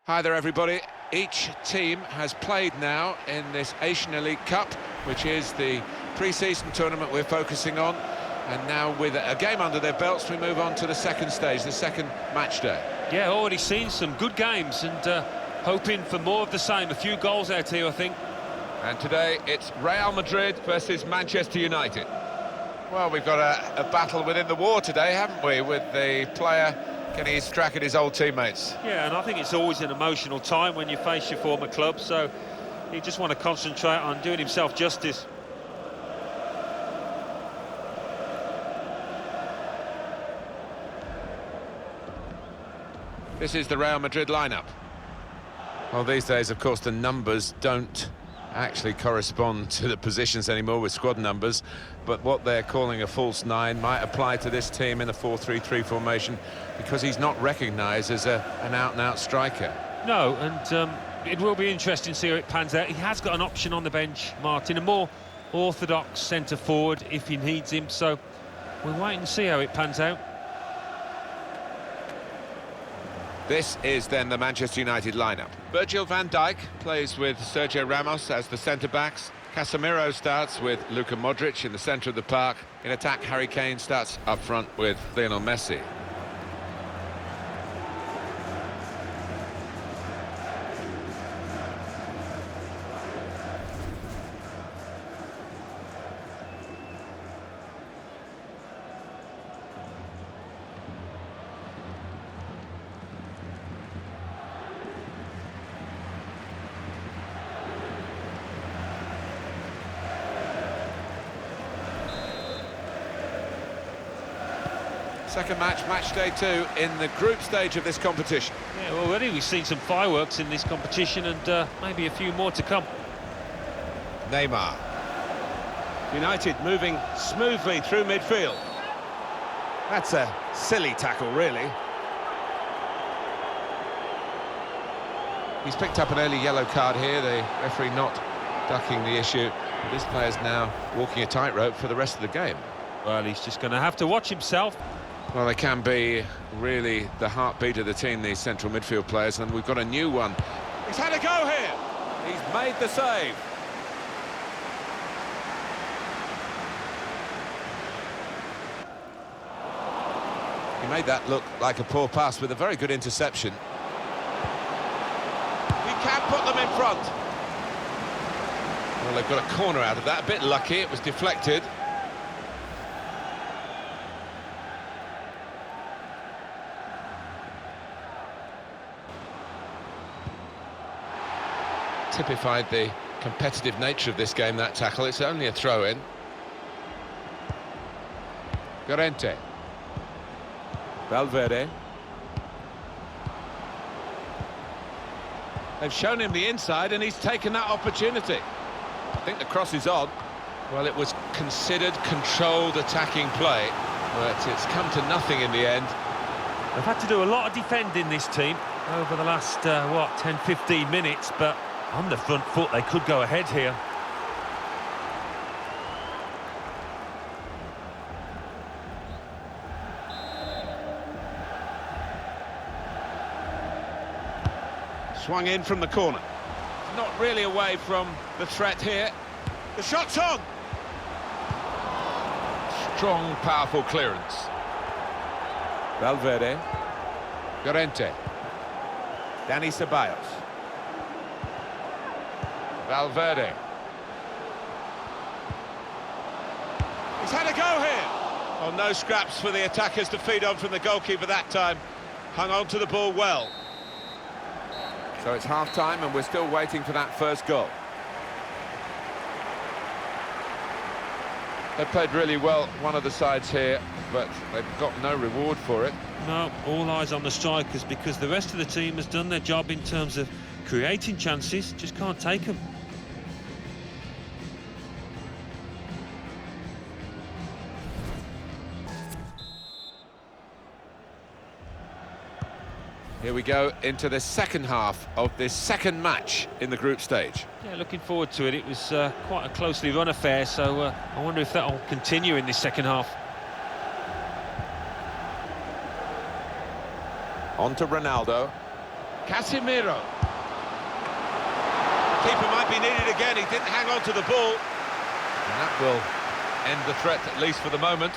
Hi there, everybody. Each team has played now in this Asian Elite Cup, which is the pre-season tournament we're focusing on. And now with a game under their belts, we move on to the second stage, the second match day. Yeah, already seen some good games and hoping for more of the same. A few goals out here, I think. And today it's Real Madrid versus Manchester United. Well, we've got a battle within the war today, haven't we, with the player getting his crack at his old teammates. Yeah, and I think it's always an emotional time when you face your former club, so you just want to concentrate on doing himself justice. This is the Real Madrid lineup. Well, these days, of course, the numbers don't actually correspond to the positions anymore with squad numbers, but what they're calling a false nine might apply to this team in a 4-3-3 formation because he's not recognised as an out-and-out striker. No, and it will be interesting to see how it pans out. He has got an option on the bench, Martin, a more orthodox centre-forward if he needs him, so we'll wait and see how it pans out. This is then the Manchester United lineup. Virgil van Dijk plays with Sergio Ramos as the centre-backs. Casemiro starts with Luka Modric in the centre of the park. In attack, Harry Kane starts up front with Lionel Messi. Second match, match day 2, in the group stage of this competition. Yeah, already we've seen some fireworks in this competition and maybe a few more to come. Neymar. United moving smoothly through midfield. That's a silly tackle, really. He's picked up an early yellow card here, the referee not ducking the issue. This player's now walking a tightrope for the rest of the game. Well, he's just going to have to watch himself. Well, they can be really the heartbeat of the team, these central midfield players, and we've got a new one. He's had a go here. He's made the save. He made that look like a poor pass with a very good interception. He can put them in front. Well, they've got a corner out of that, a bit lucky, it was deflected. Typified the competitive nature of this game, that tackle. It's only a throw-in. Llorente. Valverde. They've shown him the inside and he's taken that opportunity. I think the cross is on. Well, it was considered controlled attacking play, but it's come to nothing in the end. They've had to do a lot of defending, this team, over the last, 10-15 minutes, but on the front foot, they could go ahead here. Swung in from the corner. Not really away from the threat here. The shot's on! Strong, powerful clearance. Valverde. Llorente. Dani Ceballos. Valverde. He's had a go here. Oh, no scraps for the attackers to feed on from the goalkeeper that time. Hung on to the ball well. So it's half-time and we're still waiting for that first goal. They played really well, one of the sides here, but they've got no reward for it. No, all eyes on the strikers because the rest of the team has done their job in terms of creating chances, just can't take them. Here we go into the second half of this second match in the group stage. Yeah, looking forward to it. It was quite a closely run affair, so I wonder if that'll continue in this second half. On to Ronaldo. Casemiro. Keeper might be needed again, he didn't hang on to the ball. And that will end the threat, at least for the moment.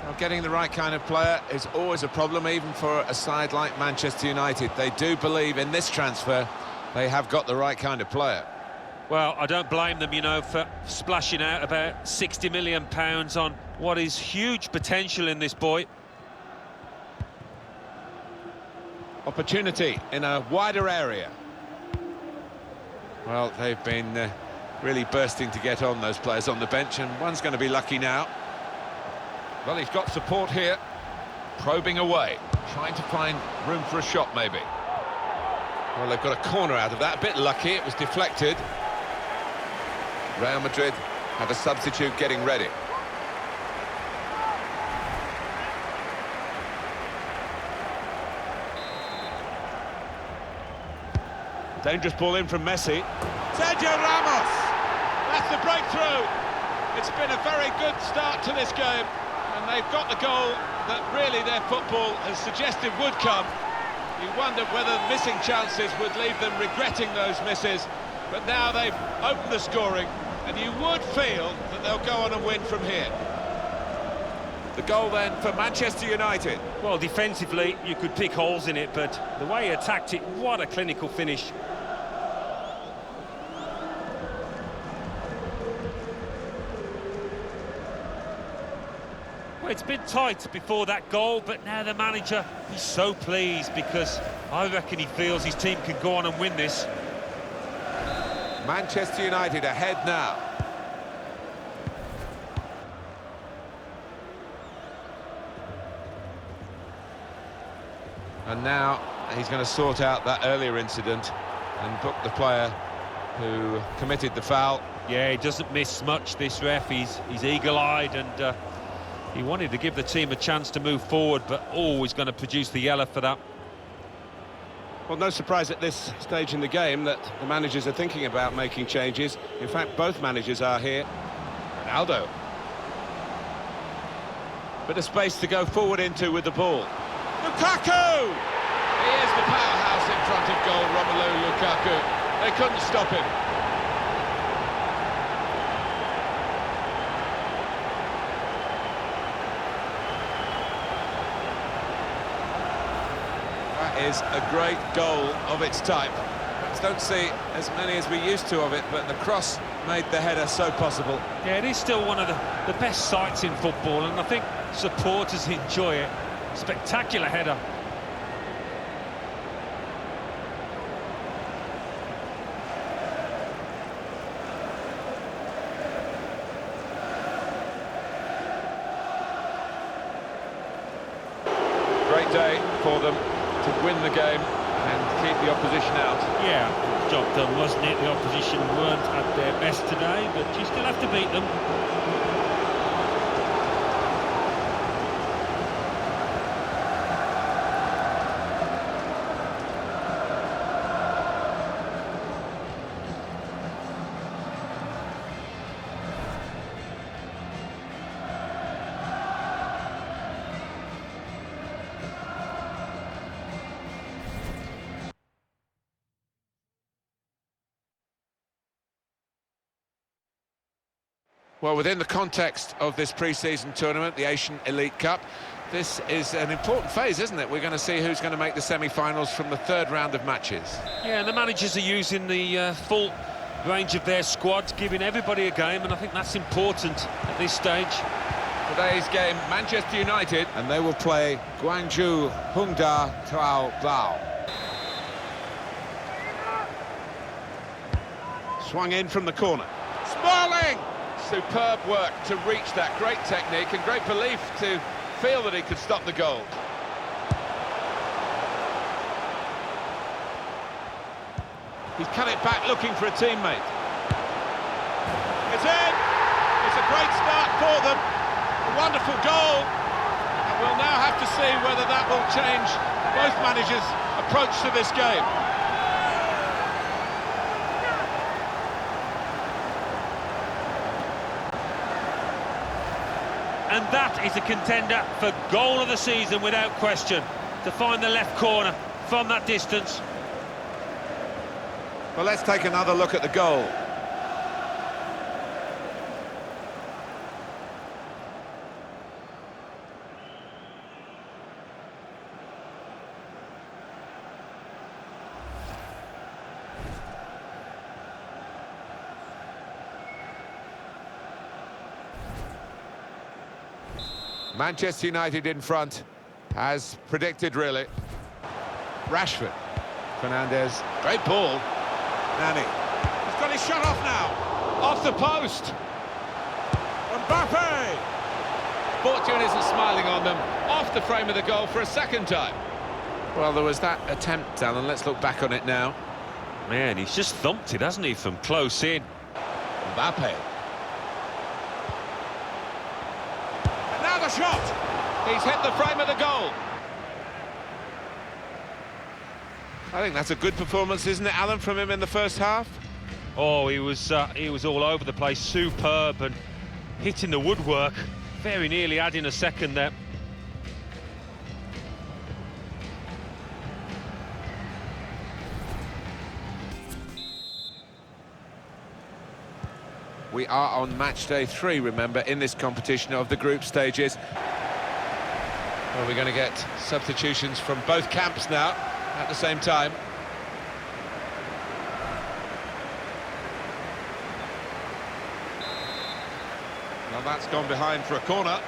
Well, getting the right kind of player is always a problem, even for a side like Manchester United. They do believe in this transfer they have got the right kind of player. Well, I don't blame them, you know, for splashing out about £60 million on what is huge potential in this boy. Opportunity in a wider area. Well, they've been really bursting to get on, those players on the bench, and one's going to be lucky now. Well, he's got support here. Probing away. Trying to find room for a shot, maybe. Well, they've got a corner out of that. A bit lucky, it was deflected. Real Madrid have a substitute getting ready. Dangerous ball in from Messi. Sergio Ramos! That's the breakthrough! It's been a very good start to this game, and they've got the goal that really their football has suggested would come. You wondered whether missing chances would leave them regretting those misses, but now they've opened the scoring, and you would feel that they'll go on and win from here. The goal then for Manchester United. Well, defensively, you could pick holes in it, but the way he attacked it, what a clinical finish. Well, it's been tight before that goal, but now the manager, he's so pleased because I reckon he feels his team can go on and win this. Manchester United ahead now. And now he's going to sort out that earlier incident and book the player who committed the foul. Yeah, he doesn't miss much, this ref. He's eagle-eyed, and he wanted to give the team a chance to move forward, but always going to produce the yellow for that. Well, no surprise at this stage in the game that the managers are thinking about making changes. In fact, both managers are here. Ronaldo. Bit of space to go forward into with the ball. Lukaku! He is the powerhouse in front of goal, Romelu Lukaku. They couldn't stop him. That is a great goal of its type. Perhaps don't see as many as we used to of it, but the cross made the header so possible. Yeah, it is still one of the best sights in football, and I think supporters enjoy it. Spectacular header. Great day for them to win the game and keep the opposition out. Yeah, job done, wasn't it? The opposition weren't at their best today, but you still have to beat them. Well, within the context of this pre-season tournament, the Asian Elite Cup, this is an important phase, isn't it? We're going to see who's going to make the semi-finals from the third round of matches. Yeah, and the managers are using the full range of their squad, giving everybody a game, and I think that's important at this stage. Today's game, Manchester United, and they will play Guangzhou Hongda Taobao. Swung in from the corner. Smalling! Superb work to reach that. Great technique and great belief to feel that he could stop the goal. He's cut it back looking for a teammate. It's in! It's a great start for them. A wonderful goal. And we'll now have to see whether that will change both managers' approach to this game. And that is a contender for goal of the season without question. To find the left corner, from that distance. Well, let's take another look at the goal. Manchester United in front, as predicted, really. Rashford. Fernandes. Great ball. Nani. He's got his shot off now. Off the post. Mbappe. Fortune isn't smiling on them. Off the frame of the goal for a second time. Well, there was that attempt, Alan. Let's look back on it now. Man, he's just thumped it, hasn't he, from close in. Mbappe. And now the shot. He's hit the frame of the goal. I think that's a good performance, isn't it, Alan, from him in the first half? Oh, he was all over the place, superb, and hitting the woodwork. Very nearly adding a second there. We are on match day 3, remember, in this competition of the group stages. Well, we're going to get substitutions from both camps now at the same time. Well, that's gone behind for a corner.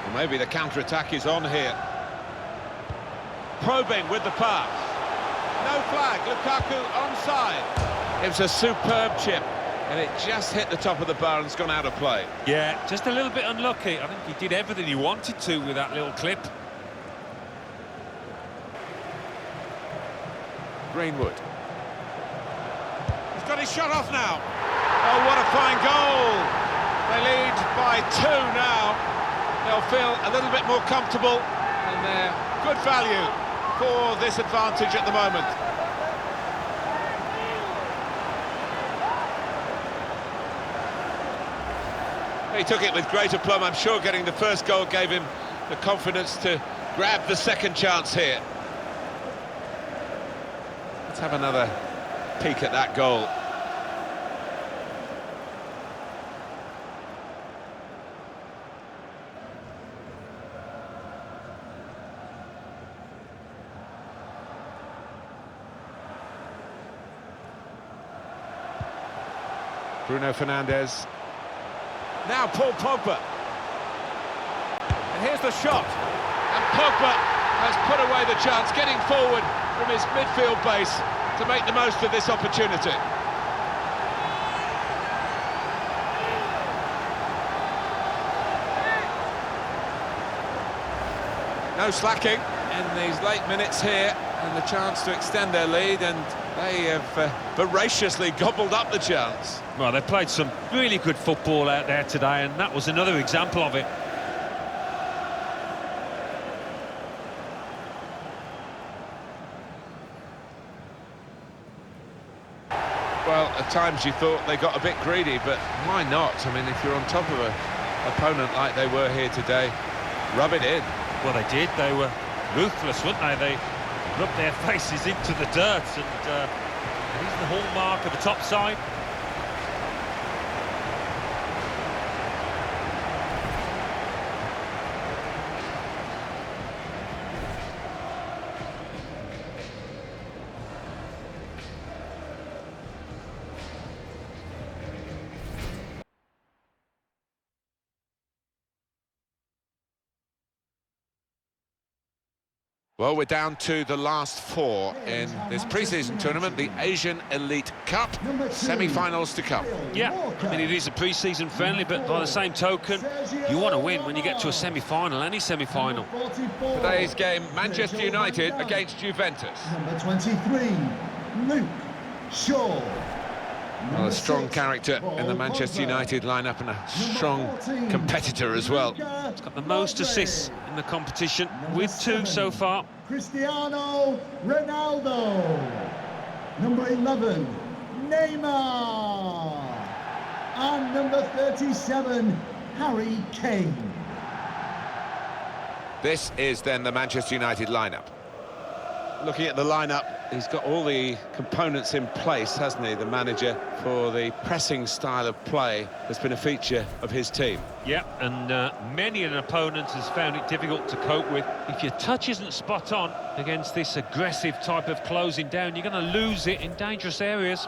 Well, maybe the counter-attack is on here. Probing with the pass. No flag, Lukaku onside. It was a superb chip, and it just hit the top of the bar and's gone out of play. Yeah, just a little bit unlucky. I think he did everything he wanted to with that little clip. Greenwood. He's got his shot off now. Oh, what a fine goal. They lead by 2 now. They'll feel a little bit more comfortable, and they're good value for this advantage at the moment. He took it with great aplomb. I'm sure getting the first goal gave him the confidence to grab the second chance here. Let's have another peek at that goal. Bruno Fernandes. Now Paul Pogba. And here's the shot. And Pogba has put away the chance, getting forward from his midfield base to make the most of this opportunity. No slacking in these late minutes here, and the chance to extend their lead, and they have voraciously gobbled up the chance. Well, they played some really good football out there today, and that was another example of it. Well, at times you thought they got a bit greedy, but why not? I mean, if you're on top of an opponent like they were here today, rub it in. Well, they did. They were ruthless, weren't they? They rubbed their faces into the dirt, and here's the hallmark of the top side. Well, we're down to the last 4 in this pre-season tournament, the Asian Elite Cup, semi-finals to come. Yeah, I mean, it is a pre-season friendly, but by the same token, you want to win when you get to a semi-final, any semi-final. Today's game, Manchester United against Juventus. Number 23, Luke Shaw. Well, a strong character in the Manchester United lineup and a strong competitor as well. He's got the most assists in the competition, with 2 so far. Cristiano Ronaldo. Number 11, Neymar. And number 37, Harry Kane. This is then the Manchester United lineup. Looking at the lineup, he's got all the components in place, hasn't he, the manager, for the pressing style of play that's been a feature of his team. Yeah, and many an opponent has found it difficult to cope with. If your touch isn't spot on against this aggressive type of closing down, you're going to lose it in dangerous areas.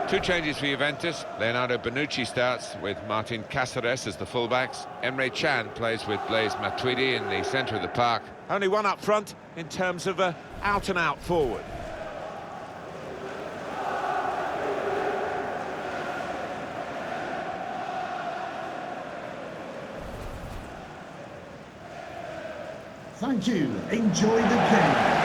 Two changes for Juventus. Leonardo Bonucci starts with Martin Cáceres as the fullbacks. Emre Can plays with Blaise Matuidi in the centre of the park. Only one up front in terms of a out-and-out forward. Thank you. Enjoy the game.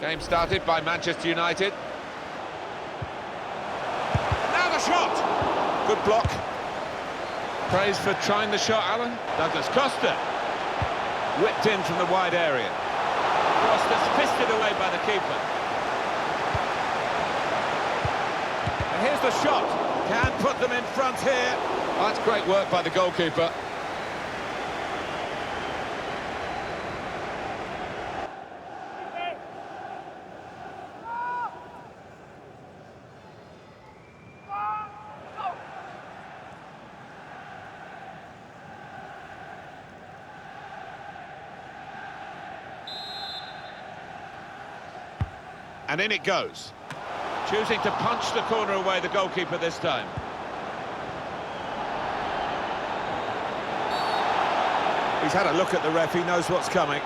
Game started by Manchester United. Now the shot! Good block. Praise for trying the shot, Alan. Douglas Costa. Whipped in from the wide area. Costa's fisted away by the keeper. And here's the shot. Can put them in front here. Oh, that's great work by the goalkeeper. And in it goes. Choosing to punch the corner away, the goalkeeper this time. He's had a look at the ref, he knows what's coming.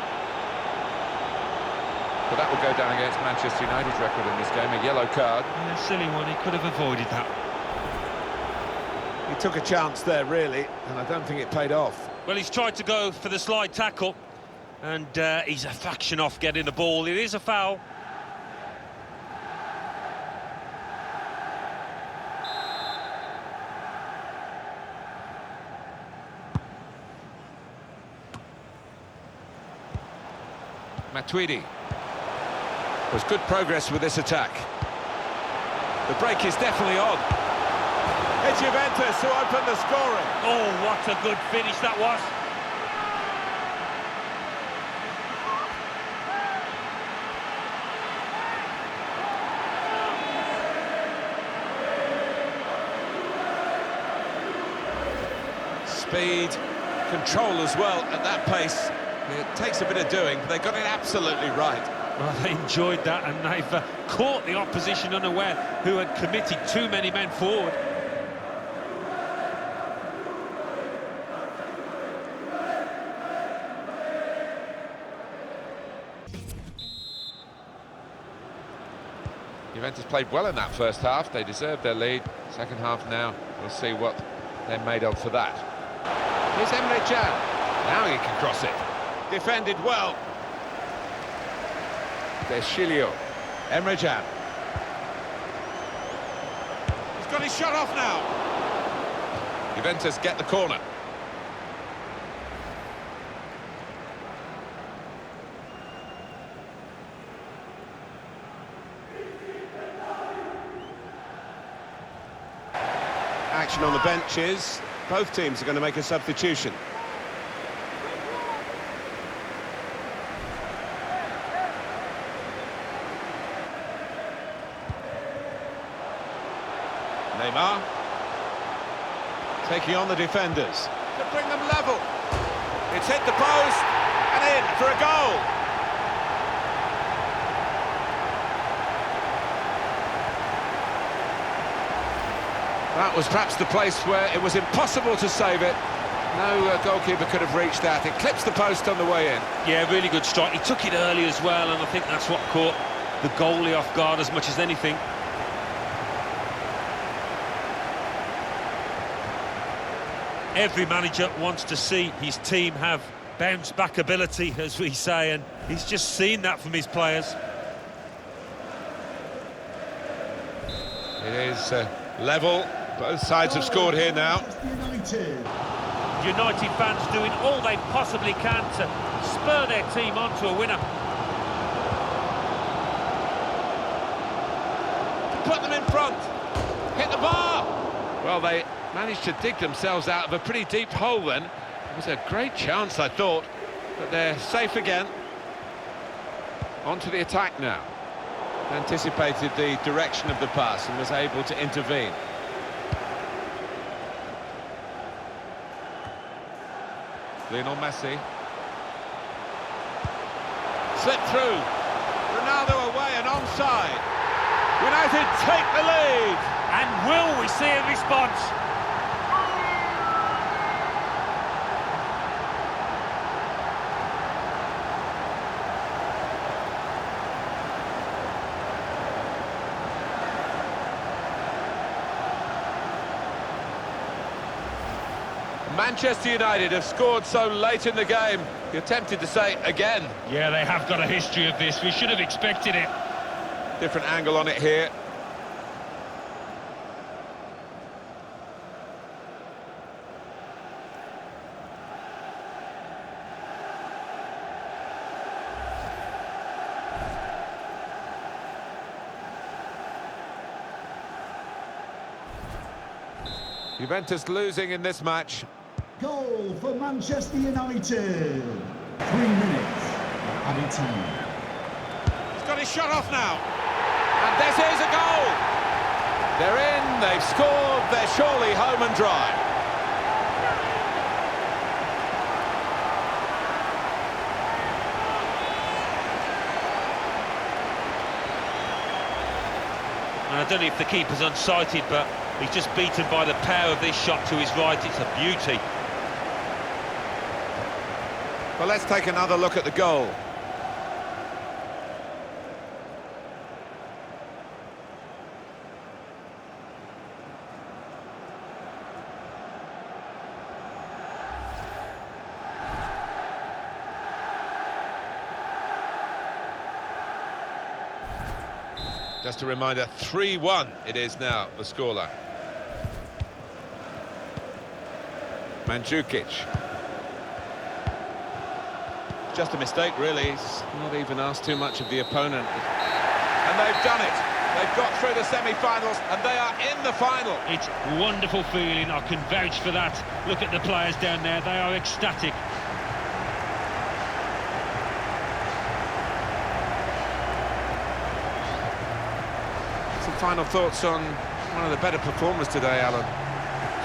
But that will go down against Manchester United's record in this game, a yellow card. Yeah, silly one, he could have avoided that. He took a chance there, really, and I don't think it paid off. Well, he's tried to go for the slide tackle, and he's a fraction off getting the ball. It is a foul. Matuidi. There's good progress with this attack. The break is definitely on. It's Juventus who opened the scoring. Oh, what a good finish that was. Speed, control as well at that pace. It takes a bit of doing, but they got it absolutely right. Well, they enjoyed that, and they've caught the opposition unaware, who had committed too many men forward. Juventus played well in that first half. They deserved their lead. Second half now, we'll see what they're made of for that. Here's Emre Can. Now he can cross it. Defended well. Deschilio. Emre Can. He's got his shot off now. Juventus get the corner. Action on the benches. Both teams are going to make a substitution. Neymar taking on the defenders to bring them level. It's hit the post and in for a goal. That was perhaps the place where it was impossible to save it. No goalkeeper could have reached that. It clips the post on the way in. Yeah, really good strike. He took it early as well, and I think that's what caught the goalie off guard as much as anything. Every manager wants to see his team have bounce-back ability, as we say, and he's just seen that from his players. It is level. Both sides have scored here now. United fans doing all they possibly can to spur their team on to a winner. Put them in front. Hit the bar. Well, they managed to dig themselves out of a pretty deep hole then. It was a great chance, I thought, but they're safe again. On to the attack now. Anticipated the direction of the pass and was able to intervene. Lionel Messi. Slipped through. Ronaldo away and onside. United take the lead. And will we see a response? Manchester United have scored so late in the game. You're tempted to say again. Yeah, they have got a history of this. We should have expected it. Different angle on it here. Juventus losing in this match. Goal for Manchester United. 3 minutes added time. He's got his shot off now. And this is a goal. They're in, they've scored, they're surely home and dry. And I don't know if the keeper's unsighted, but he's just beaten by the power of this shot to his right. It's a beauty. Well, let's take another look at the goal. Just a reminder, 3-1 it is now, the scoreline. Mandzukic. Just a mistake, really. He's not even asked too much of the opponent. And they've done it. They've got through the semi-finals, and they are in the final. It's a wonderful feeling. I can vouch for that. Look at the players down there. They are ecstatic. Some final thoughts on one of the better performers today, Alan.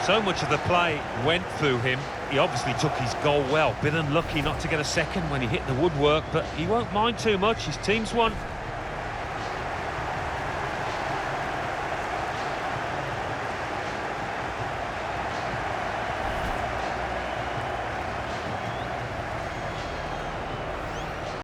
So much of the play went through him. He obviously took his goal well. Bit unlucky not to get a second when he hit the woodwork, but he won't mind too much. His team's won.